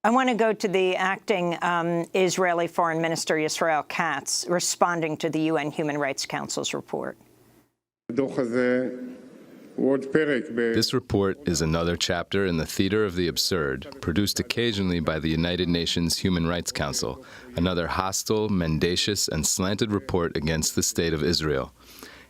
I want to go to the acting Israeli Foreign Minister Yisrael Katz responding to the UN Human Rights Council's report. This report is another chapter in the theater of the absurd, produced occasionally by the United Nations Human Rights Council, another hostile, mendacious, and slanted report against the State of Israel.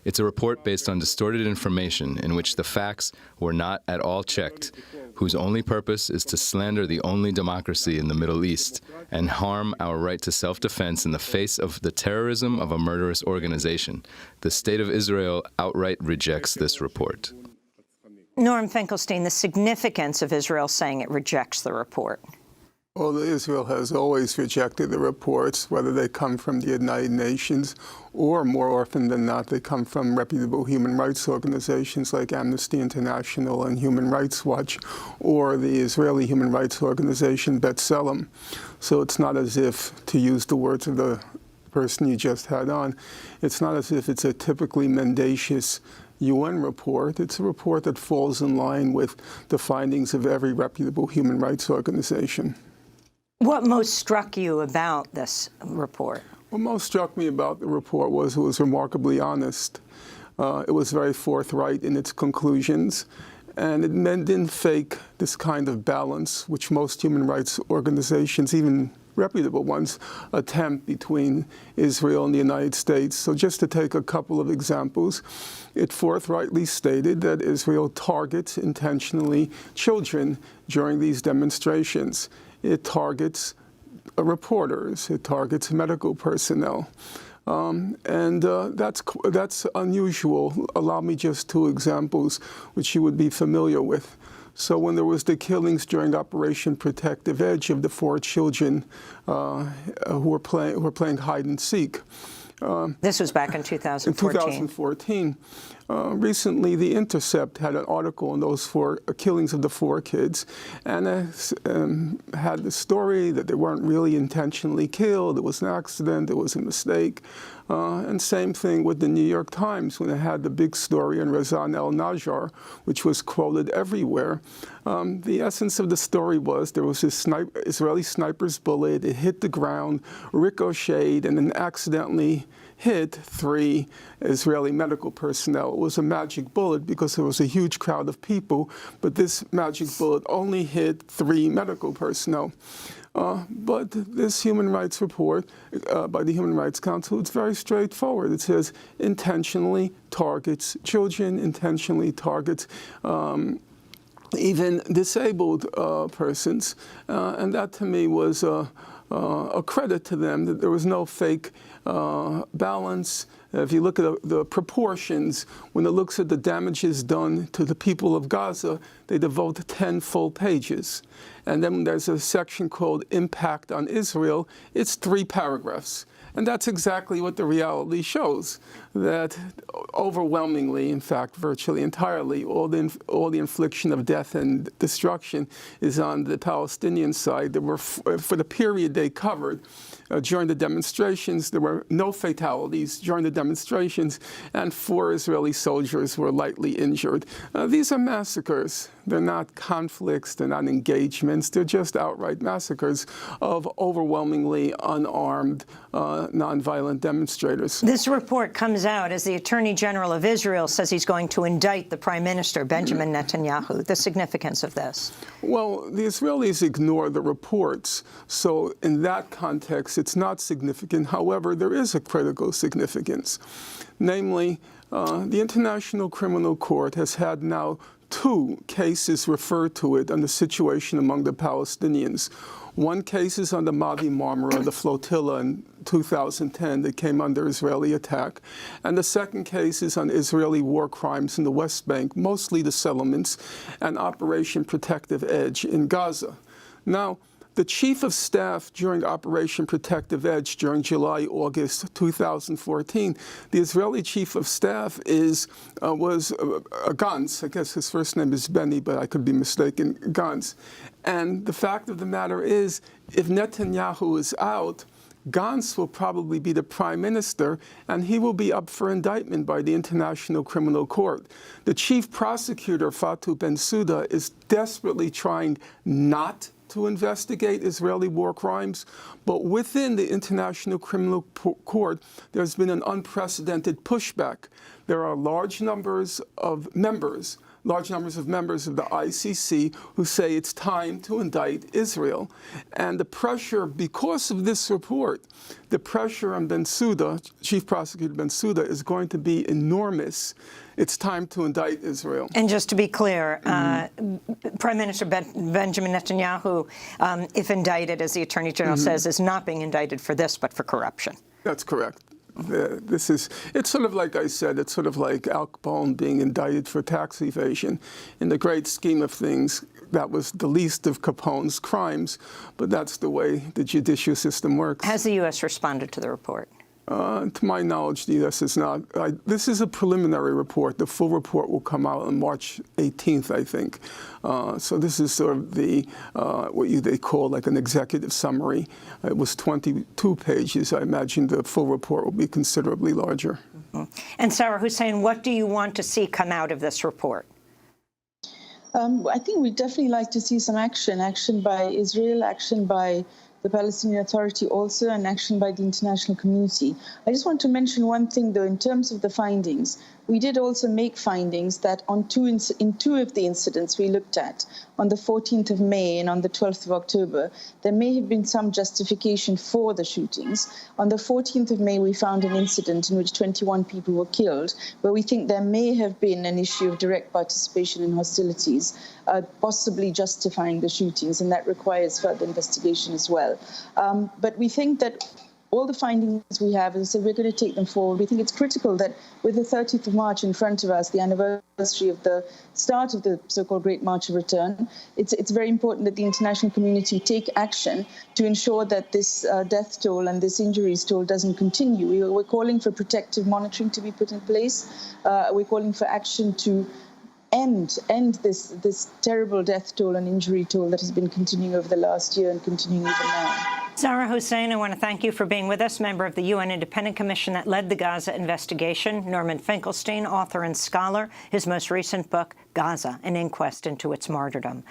It's a report based on distorted information in which the facts were not at all checked, whose only purpose is to slander the only democracy in the Middle East and harm our right to self-defense in the face of the terrorism of a murderous organization. The State of Israel outright rejects this report. Norm Finkelstein, the significance of Israel saying it rejects the report. Well, Israel has always rejected the reports, whether they come from the United Nations or, more often than not, they come from reputable human rights organizations like Amnesty International and Human Rights Watch, or the Israeli human rights organization B'Tselem. So it's not as if, to use the words of the person you just had on, it's not as if it's a typically mendacious UN report. It's a report that falls in line with the findings of every reputable human rights organization. What most struck you about this report? What most struck me about the report was it was remarkably honest. It was very forthright in its conclusions, and it didn't fake this kind of balance which most human rights organizations, even reputable ones, attempt between Israel and the United States. So just to take a couple of examples, it forthrightly stated that Israel targets intentionally children during these demonstrations. It targets reporters. It targets medical personnel. That's unusual. Allow me just two examples which you would be familiar with. So when there was the killings during Operation Protective Edge of the 4 children who were playing hide and seek. This was back in 2014. In 2014. Recently, The Intercept had an article on those 4 killings of the 4 kids, and had the story that they weren't really intentionally killed. It was an accident. It was a mistake. And same thing with the New York Times when it had the big story on Razan al-Najjar, which was quoted everywhere. The essence of the story was there was this Israeli sniper's bullet. It hit the ground, ricocheted, and then accidentally hit 3 Israeli medical personnel. It was a magic bullet because there was a huge crowd of people, but this magic bullet only hit 3 medical personnel. But this human rights report by the Human Rights Council, it's very straightforward. It says intentionally targets children, intentionally targets even disabled persons. And that to me was a credit to them, that there was no fake balance. If you look at the proportions, when it looks at the damages done to the people of Gaza, they devote 10 full pages. And then there's a section called Impact on Israel. It's 3 paragraphs. And that's exactly what the reality shows, that overwhelmingly, in fact, virtually entirely, all the infliction of death and destruction is on the Palestinian side. There were, for the period they covered, during the demonstrations, there were no fatalities during the demonstrations, and 4 Israeli soldiers were lightly injured. These are massacres. They're not conflicts, they're not engagements, they're just outright massacres of overwhelmingly unarmed, nonviolent demonstrators. This report comes out as the Attorney General of Israel says he's going to indict the Prime Minister, Benjamin Netanyahu. The significance of this? Well, the Israelis ignore the reports, so in that context, it's not significant. However, there is a critical significance. Namely, the International Criminal Court has had now 2 cases refer to it on the situation among the Palestinians. One case is on the Mavi Marmara, the flotilla in 2010 that came under Israeli attack. And the second case is on Israeli war crimes in the West Bank, mostly the settlements, and Operation Protective Edge in Gaza. Now, the Chief of Staff during Operation Protective Edge during July-August 2014, the Israeli Chief of Staff was Gantz. I guess his first name is Benny, but I could be mistaken, Gantz. And the fact of the matter is, if Netanyahu is out, Gantz will probably be the prime minister, and he will be up for indictment by the International Criminal Court. The chief prosecutor, Fatou Bensouda, is desperately trying not to investigate Israeli war crimes, but within the International Criminal Court, there's been an unprecedented pushback. There are large numbers of members of the ICC who say it's time to indict Israel. And the pressure, because of this report, the pressure on Bensouda, Chief Prosecutor Bensouda, is going to be enormous. It's time to indict Israel. And just to be clear, Prime Minister Benjamin Netanyahu, if indicted, as the Attorney General says, is not being indicted for this, but for corruption. That's correct. It's sort of like I said, it's sort of like Al Capone being indicted for tax evasion. In the great scheme of things, that was the least of Capone's crimes, but that's the way the judicial system works. Has the U.S. responded to the report? To my knowledge, the U.S. is not. This is a preliminary report. The full report will come out on March 18th, I think. So this is sort of the what they call like an executive summary. It was 22 pages. I imagine the full report will be considerably larger. And Sarah Hussein, what do you want to see come out of this report? I think we'd definitely like to see some action by Israel, action by the Palestinian Authority also, and action by the international community. I just want to mention one thing, though, in terms of the findings. We did also make findings that in two of the incidents we looked at, on the 14th of May and on the 12th of October, there may have been some justification for the shootings. On the 14th of May, we found an incident in which 21 people were killed, where we think there may have been an issue of direct participation in hostilities, possibly justifying the shootings, and that requires further investigation as well. But we think that all the findings we have, as I said, we're going to take them forward. We think it's critical that with the 30th of March in front of us, the anniversary of the start of the so-called Great March of Return, it's very important that the international community take action to ensure that this death toll and this injuries toll doesn't continue. We're calling for protective monitoring to be put in place. We're calling for action to end this terrible death toll and injury toll that has been continuing over the last year and continuing even now. Sarah Hussein, I want to thank you for being with us, member of the UN Independent Commission that led the Gaza investigation. Norman Finkelstein, author and scholar, his most recent book, Gaza, An Inquest into Its Martyrdom.